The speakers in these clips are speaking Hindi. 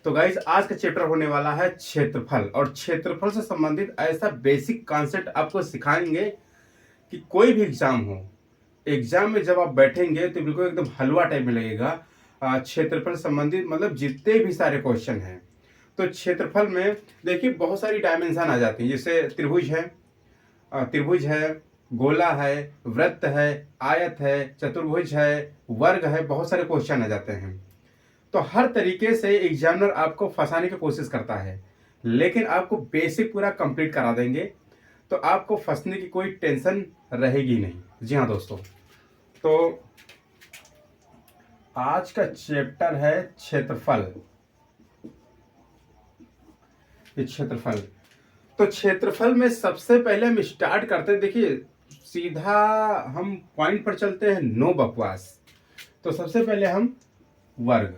तो गाइज आज का चैप्टर होने वाला है क्षेत्रफल और क्षेत्रफल से संबंधित ऐसा बेसिक कॉन्सेप्ट आपको सिखाएंगे कि कोई भी एग्जाम हो, एग्जाम में जब आप बैठेंगे तो बिल्कुल एकदम हलवा टाइप में लगेगा। क्षेत्रफल से संबंधित मतलब जितने भी सारे क्वेश्चन हैं तो क्षेत्रफल में देखिए बहुत सारी डायमेंशन आ जाती है। जैसे त्रिभुज है, गोला है, वृत्त है, आयत है, चतुर्भुज है, वर्ग है, बहुत सारे क्वेश्चन आ जाते हैं। तो हर तरीके से एग्जामिनर आपको फंसाने की कोशिश करता है, लेकिन आपको बेसिक पूरा कंप्लीट करा देंगे तो आपको फंसने की कोई टेंशन रहेगी नहीं। जी हाँ दोस्तों, तो आज का चैप्टर है क्षेत्रफल। ये क्षेत्रफल, तो क्षेत्रफल में सबसे पहले हम स्टार्ट करते हैं। देखिए सीधा हम पॉइंट पर चलते हैं, नो बकवास। तो सबसे पहले हम वर्ग,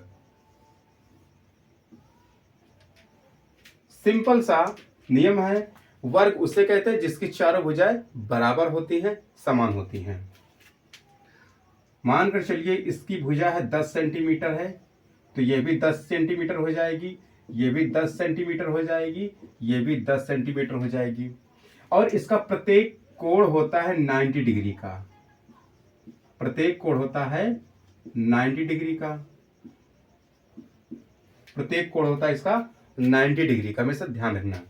सिंपल सा नियम है। वर्ग उसे कहते हैं जिसकी चारों भुजाएं बराबर होती हैं, समान होती हैं। मानकर चलिए इसकी भुजा है 10 सेंटीमीटर है, तो ये भी 10 सेंटीमीटर हो जाएगी, ये भी 10 सेंटीमीटर हो जाएगी, ये भी 10 सेंटीमीटर हो जाएगी। और इसका प्रत्येक कोण होता है 90 डिग्री का। प्रत्येक कोण होता है 90 डिग्री का। प्रत्येक कोण होता है इसका 90 डिग्री का, हमेशा ध्यान रखना।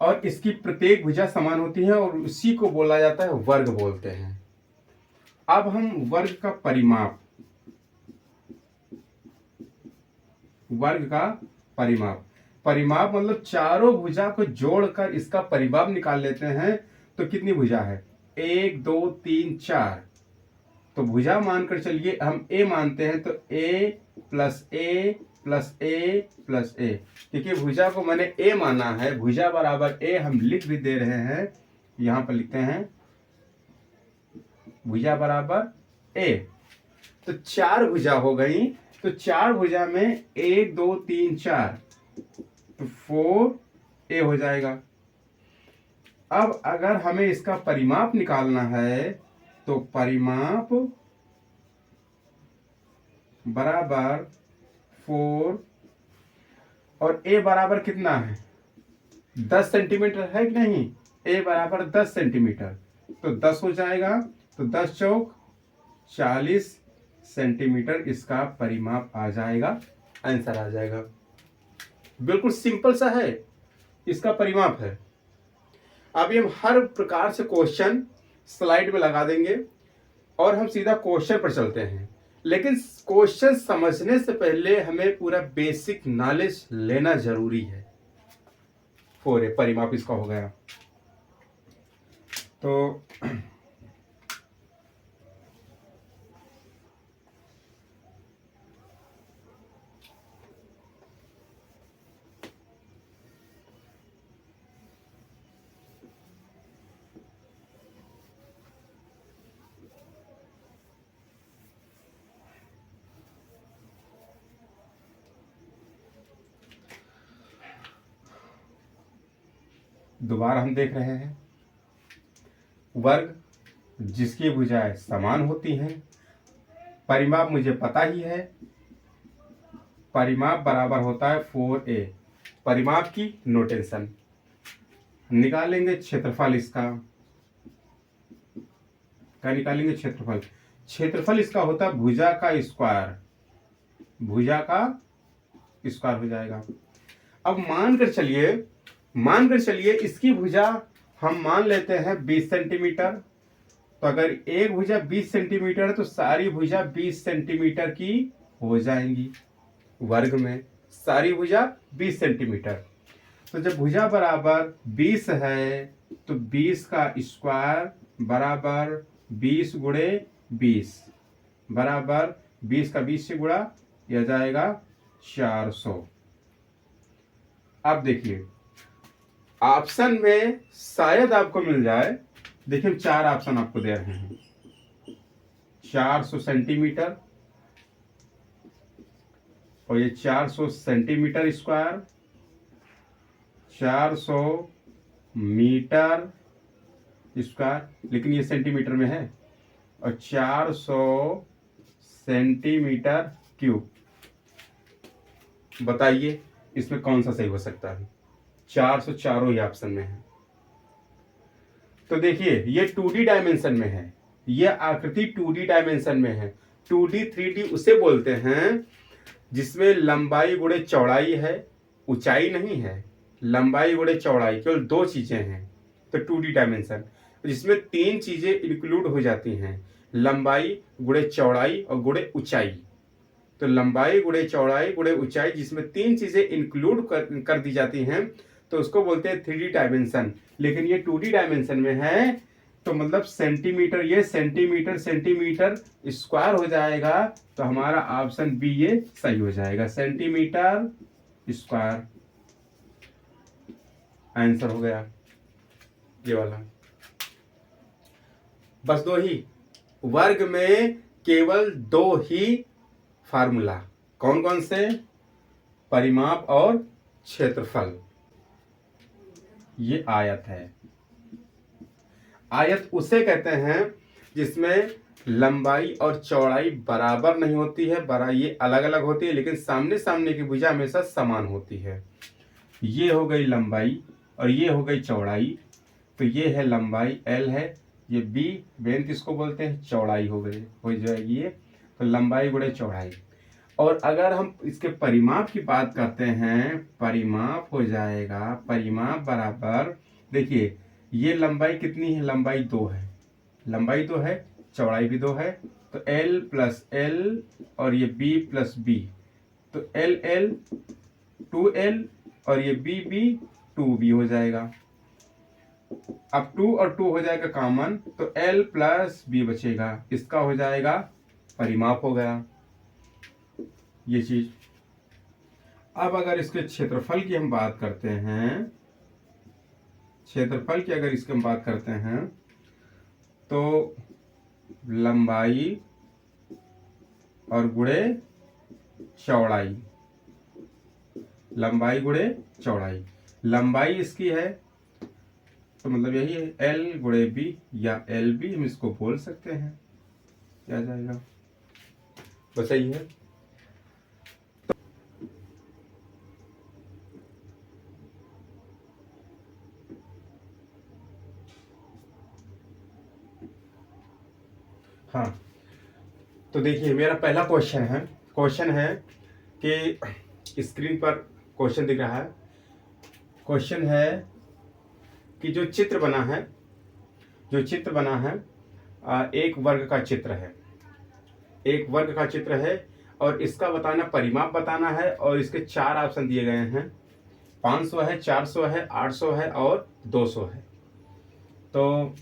और इसकी प्रत्येक भुजा समान होती है और उसी को बोला जाता है वर्ग बोलते हैं। अब हम वर्ग का परिमाप, वर्ग का परिमाप, परिमाप मतलब चारों भुजा को जोड़कर इसका परिमाप निकाल लेते हैं। तो कितनी भुजा है? 1 2 3 4। तो भुजा मानकर चलिए हम ए मानते हैं, तो ए प्लस ए प्लस ए प्लस ए। देखिए भुजा को मैंने ए माना है, भुजा बराबर ए हम लिख भी दे रहे हैं। यहां पर लिखते हैं भुजा बराबर ए। तो 4 भुजा हो गई, तो 4 भुजा में 1 2 3 4, तो 4 ए हो जाएगा। अब अगर हमें इसका परिमाप निकालना है तो परिमाप बराबर 4, और ए बराबर कितना है? 10 सेंटीमीटर है कि नहीं? ए बराबर 10 सेंटीमीटर, तो 10 हो जाएगा। तो 10 चौक 40 सेंटीमीटर इसका परिमाप आ जाएगा, आंसर आ जाएगा। बिल्कुल सिंपल सा है, इसका परिमाप है। अभी हम हर प्रकार से क्वेश्चन स्लाइड में लगा देंगे और हम सीधा क्वेश्चन पर चलते हैं। लेकिन क्वेश्चन समझने से पहले हमें पूरा बेसिक नॉलेज लेना जरूरी है। परिमाप इसका हो गया। तो दोबारा हम देख रहे हैं वर्ग जिसकी भुजाएं समान होती हैं। परिमाप मुझे पता ही है, परिमाप बराबर होता है 4a। परिमाप की नोटेशन निकालेंगे, क्षेत्रफल इसका क्या निकालेंगे? क्षेत्रफल। क्षेत्रफल इसका होता है भुजा का स्क्वायर, भुजा का स्क्वायर हो जाएगा। अब मानकर चलिए इसकी भुजा हम मान लेते हैं 20 सेंटीमीटर। तो अगर एक भुजा 20 सेंटीमीटर है तो सारी भुजा 20 सेंटीमीटर की हो जाएंगी। वर्ग में सारी भुजा 20 सेंटीमीटर। तो जब भुजा बराबर 20 है तो 20 का स्क्वायर बराबर 20 गुणे 20 बराबर 20 का 20 से गुणा, यह जाएगा 400। अब देखिए ऑप्शन में शायद आपको मिल जाए। देखिए हम 4 ऑप्शन आपको दे रहे हैं। 400 सेंटीमीटर, और ये 400 सेंटीमीटर स्क्वायर, 400 मीटर स्क्वायर, लेकिन ये सेंटीमीटर में है, और 400 सेंटीमीटर क्यूब। बताइए इसमें कौन सा सही हो सकता है। 400 चारों ही ऑप्शन में है। तो देखिए ये 2D डायमेंशन में है, ये आकृति 2D डायमेंशन में है। 2D 3D उसे बोलते हैं जिसमें लंबाई गुणे चौड़ाई है, ऊंचाई नहीं है। लंबाई गुणे चौड़ाई केवल दो चीजें हैं। तो 2D डायमेंशन जिसमें तीन चीजें इंक्लूड हो जाती हैं, लंबाई गुणे चौड़ाई और गुणे ऊंचाई। तो लंबाई गुणे चौड़ाई गुणे ऊंचाई जिसमें तीन चीजें इंक्लूड कर दी जाती हैं, तो उसको बोलते हैं 3D डायमेंशन। लेकिन ये 2D डायमेंशन में है, तो मतलब सेंटीमीटर, ये सेंटीमीटर सेंटीमीटर स्क्वायर हो जाएगा। तो हमारा ऑप्शन बी ये सही हो जाएगा, सेंटीमीटर स्क्वायर आंसर हो गया ये वाला। बस दो ही, वर्ग में केवल दो ही फार्मूला, कौन कौन से, परिमाप और क्षेत्रफल। ये आयत है। आयत उसे कहते हैं जिसमें लंबाई और चौड़ाई बराबर नहीं होती है, ये अलग अलग होती है, लेकिन सामने सामने की भुजा हमेशा समान होती है। ये हो गई लंबाई और ये हो गई चौड़ाई। तो ये है लंबाई L है, ये B बेन किसको बोलते हैं, चौड़ाई हो गई, हो जाएगी ये। तो लंबाई गुणे चौड़ाई। और अगर हम इसके परिमाप की बात करते हैं, परिमाप हो जाएगा, परिमाप बराबर, देखिए ये लंबाई कितनी है, लंबाई 2 है, लंबाई 2 है, चौड़ाई भी 2 है। तो L प्लस L और ये B प्लस B, तो L L 2L और ये B B 2B हो जाएगा। अब 2 और 2 हो जाएगा कॉमन, तो L प्लस B बचेगा, इसका हो जाएगा परिमाप हो गया ये चीज। अब अगर इसके क्षेत्रफल की हम बात करते हैं, क्षेत्रफल की अगर इसकी हम बात करते हैं, तो लंबाई और गुणे चौड़ाई, लंबाई गुणे चौड़ाई, लंबाई इसकी है तो मतलब यही है L गुणे B या LB हम इसको बोल सकते हैं, क्या जाएगा, बस यही है। हाँ, तो देखिए मेरा पहला क्वेश्चन है कि स्क्रीन पर क्वेश्चन दिख रहा है। क्वेश्चन है कि जो चित्र बना है, एक वर्ग का चित्र है, एक वर्ग का चित्र है, और इसका बताना, परिमाप बताना है, और इसके 4 ऑप्शन दिए गए हैं, 500 है, 400 है, 800 है और 200 है। तो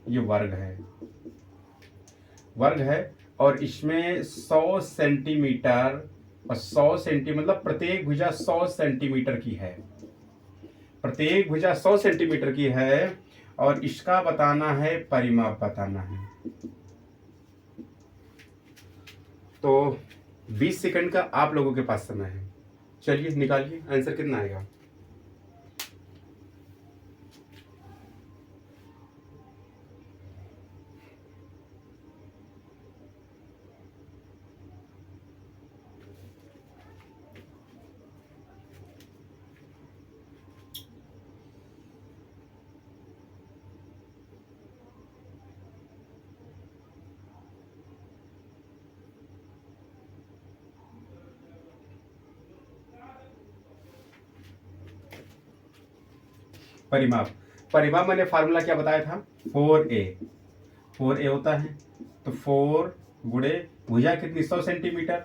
ये वर्ग है और इसमें 100 सेंटीमीटर और 100 सेंटीमीटर, मतलब प्रत्येक भुजा 100 सेंटीमीटर की है, प्रत्येक भुजा 100 सेंटीमीटर की है, और इसका बताना है, परिमाप बताना है। तो 20 सेकंड का आप लोगों के पास समय है, चलिए निकालिए आंसर कितना आएगा। परिमाप मैंने फार्मूला क्या बताया था, 4a होता है। तो 4 गुणे भुजा कितनी, 100 सेंटीमीटर,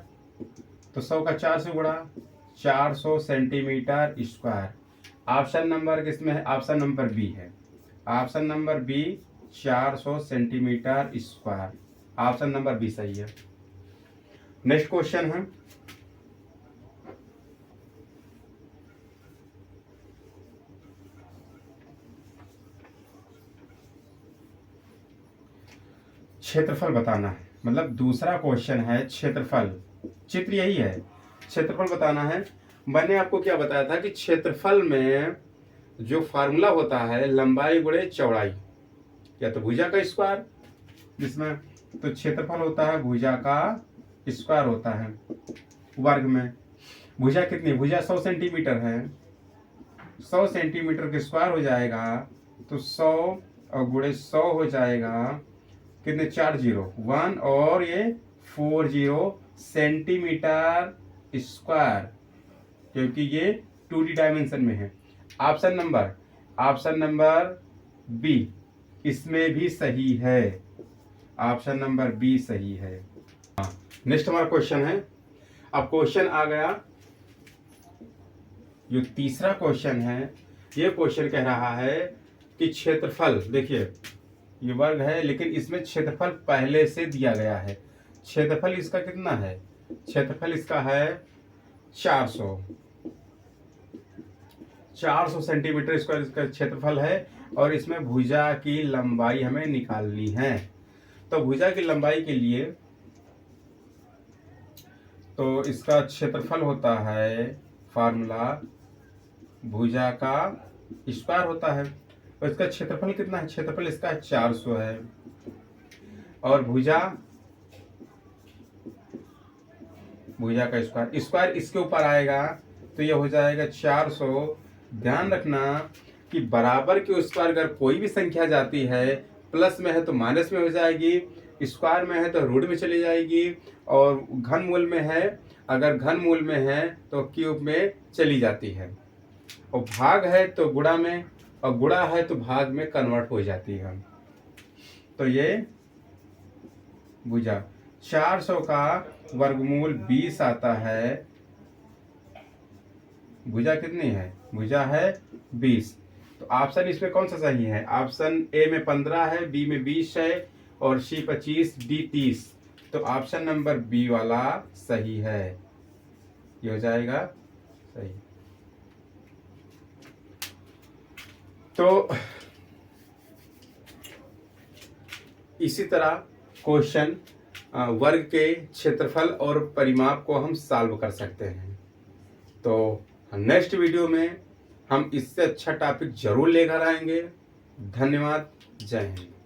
तो 100 का 4 से गुणा, 400 सेंटीमीटर स्क्वायर। ऑप्शन नंबर किसमें है, ऑप्शन नंबर बी है, option number B 400 centimetre square, option number B सही है। नेक्स्ट क्वेश्चन है, क्षेत्रफल बताना है, मतलब दूसरा क्वेश्चन है क्षेत्रफल, चित्र यही है, क्षेत्रफल बताना है। मैंने आपको क्या बताया था कि क्षेत्रफल में जो फार्मूला होता है, लंबाई गुणे चौड़ाई, या तो भुजा का स्क्वायर जिसमें, तो क्षेत्रफल होता है भुजा का स्क्वायर होता है वर्ग में। भुजा कितनी, भुजा 100 सेंटीमीटर है, 100 सेंटीमीटर के स्क्वायर हो जाएगा तो 100 और गुणे 100 हो जाएगा कितने, 4 जीरो 1 और ये 40 सेंटीमीटर स्क्वायर, क्योंकि ये 2D डायमेंशन में है। ऑप्शन नंबर बी इसमें भी सही है, ऑप्शन नंबर बी सही है। नेक्स्ट हमारा क्वेश्चन है। अब क्वेश्चन आ गया, जो तीसरा क्वेश्चन है, ये क्वेश्चन कह रहा है कि क्षेत्रफल, देखिए ये वर्ग है लेकिन इसमें क्षेत्रफल पहले से दिया गया है। क्षेत्रफल इसका कितना है, क्षेत्रफल इसका है 400 सेंटीमीटर स्क्वायर इसका क्षेत्रफल है, और इसमें भुजा की लंबाई हमें निकालनी है। तो भुजा की लंबाई के लिए तो इसका क्षेत्रफल होता है, फार्मूला भुजा का स्क्वायर होता है, और इसका क्षेत्रफल कितना है, क्षेत्रफल इसका 400 है, और भुजा का स्क्वायर इसके ऊपर आएगा तो ये हो जाएगा 400। ध्यान रखना कि बराबर के स्क्वायर अगर कोई भी संख्या जाती है, प्लस में है तो माइनस में हो जाएगी, स्क्वायर में है तो रूट में चली जाएगी, और घनमूल में है, अगर घनमूल में है तो क्यूब में चली जाती है, और भाग है तो गुणा में, और गुणा है तो भाग में कन्वर्ट हो जाती है। तो ये भुजा 400 का वर्गमूल 20 आता है। भुजा कितनी है, भुजा है 20। तो ऑप्शन इसमें कौन सा सही है, ऑप्शन ए में 15 है, बी में 20 है, और सी 25, डी 30। तो ऑप्शन नंबर बी वाला सही है, ये हो जाएगा सही। तो इसी तरह क्वेश्चन वर्ग के क्षेत्रफल और परिमाप को हम सॉल्व कर सकते हैं। तो नेक्स्ट वीडियो में हम इससे अच्छा टॉपिक जरूर लेकर आएंगे। धन्यवाद, जय हिंद।